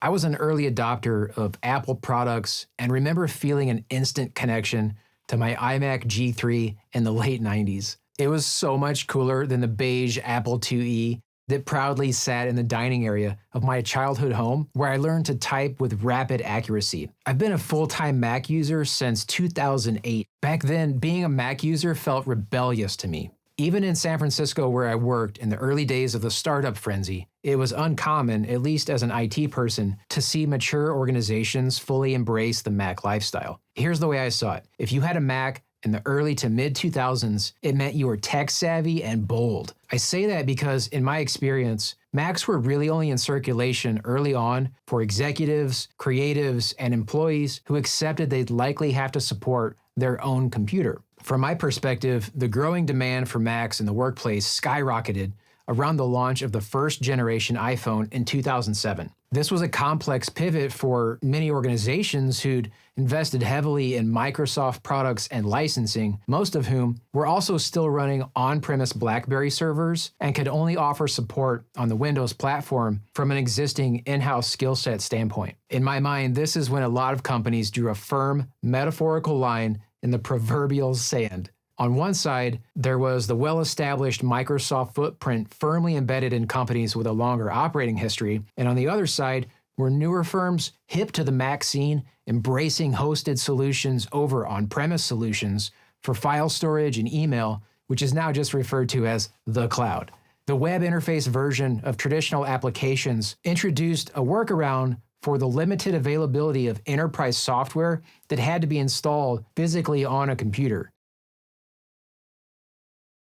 I was an early adopter of Apple products and remember feeling an instant connection to my iMac G3 in the late 90s. It was so much cooler than the beige Apple IIe that proudly sat in the dining area of my childhood home, where I learned to type with rapid accuracy. I've been a full-time Mac user since 2008. Back then, being a Mac user felt rebellious to me. Even in San Francisco, where I worked in the early days of the startup frenzy, it was uncommon, at least as an IT person, to see mature organizations fully embrace the Mac lifestyle. Here's the way I saw it. If you had a Mac in the early to mid 2000s, it meant you were tech savvy and bold. I say that because in my experience, Macs were really only in circulation early on for executives, creatives, and employees who accepted they'd likely have to support their own computer. From my perspective, the growing demand for Macs in the workplace skyrocketed around the launch of the first generation iPhone in 2007. This was a complex pivot for many organizations who'd invested heavily in Microsoft products and licensing, most of whom were also still running on-premise BlackBerry servers and could only offer support on the Windows platform from an existing in-house skill set standpoint. In my mind, this is when a lot of companies drew a firm, metaphorical line in the proverbial sand. On one side, there was the well-established Microsoft footprint firmly embedded in companies with a longer operating history, and on the other side were newer firms hip to the Mac scene, embracing hosted solutions over on-premise solutions for file storage and email, which is now just referred to as the cloud. The web interface version of traditional applications introduced a workaround for the limited availability of enterprise software that had to be installed physically on a computer.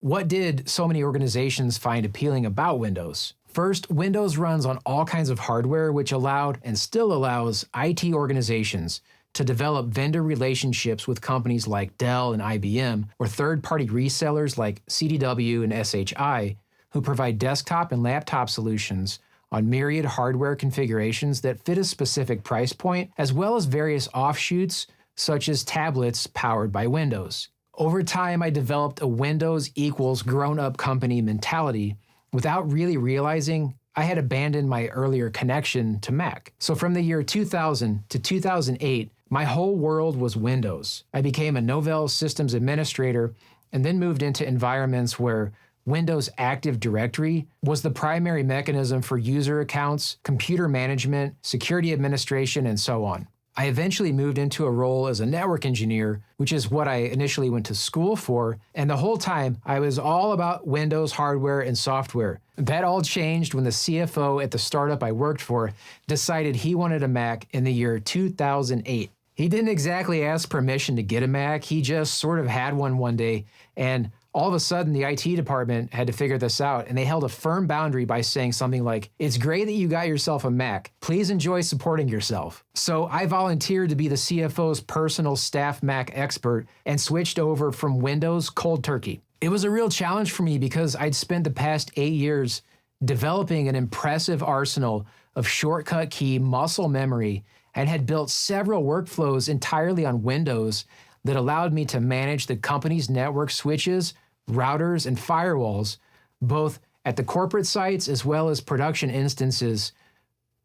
What did so many organizations find appealing about Windows? First, Windows runs on all kinds of hardware, which allowed and still allows IT organizations to develop vendor relationships with companies like Dell and IBM, or third-party resellers like CDW and SHI, who provide desktop and laptop solutions on myriad hardware configurations that fit a specific price point, as well as various offshoots such as tablets powered by Windows. Over time, I developed a Windows equals grown-up company mentality without really realizing I had abandoned my earlier connection to Mac. So from the year 2000 to 2008, my whole world was Windows. I became a Novell systems administrator and then moved into environments where Windows Active Directory was the primary mechanism for user accounts, computer management, security administration, and so on. I eventually moved into a role as a network engineer, which is what I initially went to school for, and the whole time I was all about Windows hardware and software. That all changed when the CFO at the startup I worked for decided he wanted a Mac in the year 2008. He didn't exactly ask permission to get a Mac, he just sort of had one day, and all of a sudden, the IT department had to figure this out, and they held a firm boundary by saying something like, "It's great that you got yourself a Mac. Please enjoy supporting yourself." So I volunteered to be the CFO's personal staff Mac expert and switched over from Windows cold turkey. It was a real challenge for me because I'd spent the past 8 years developing an impressive arsenal of shortcut key muscle memory and had built several workflows entirely on Windows that allowed me to manage the company's network switches, routers, and firewalls, both at the corporate sites as well as production instances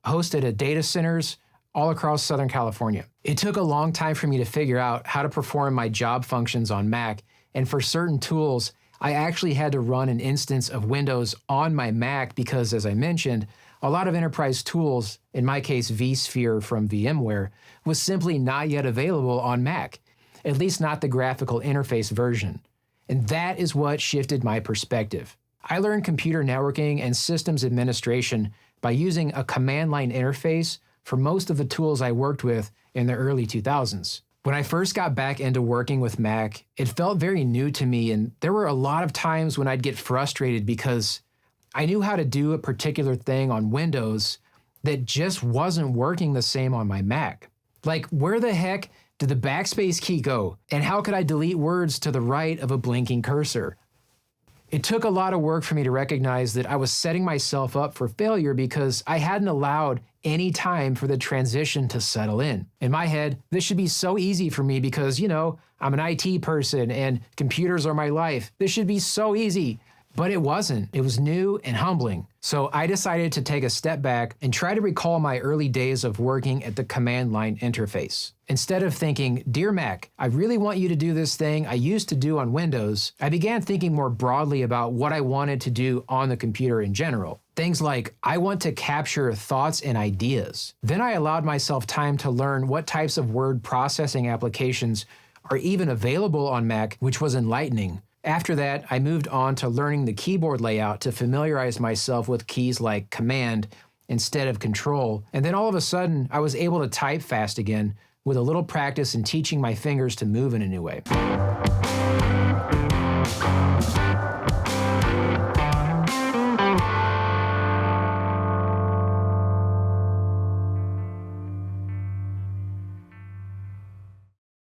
hosted at data centers all across Southern California. It took a long time for me to figure out how to perform my job functions on Mac, and for certain tools, I actually had to run an instance of Windows on my Mac because, as I mentioned, a lot of enterprise tools, in my case vSphere from VMware, was simply not yet available on Mac, at least not the graphical interface version. And that is what shifted my perspective. I learned computer networking and systems administration by using a command line interface for most of the tools I worked with in the early 2000s. When I first got back into working with Mac, it felt very new to me, and there were a lot of times when I'd get frustrated because I knew how to do a particular thing on Windows that just wasn't working the same on my Mac. Like, where the heck did the backspace key go? And how could I delete words to the right of a blinking cursor? It took a lot of work for me to recognize that I was setting myself up for failure because I hadn't allowed any time for the transition to settle in. In my head, this should be so easy for me because, I'm an IT person and computers are my life. This should be so easy. But it wasn't. It was new and humbling. So I decided to take a step back and try to recall my early days of working at the command line interface. Instead of thinking, "Dear Mac, I really want you to do this thing I used to do on Windows," I began thinking more broadly about what I wanted to do on the computer in general. Things like, I want to capture thoughts and ideas. Then I allowed myself time to learn what types of word processing applications are even available on Mac, which was enlightening. After that, I moved on to learning the keyboard layout to familiarize myself with keys like Command instead of Control, and then all of a sudden, I was able to type fast again with a little practice and teaching my fingers to move in a new way.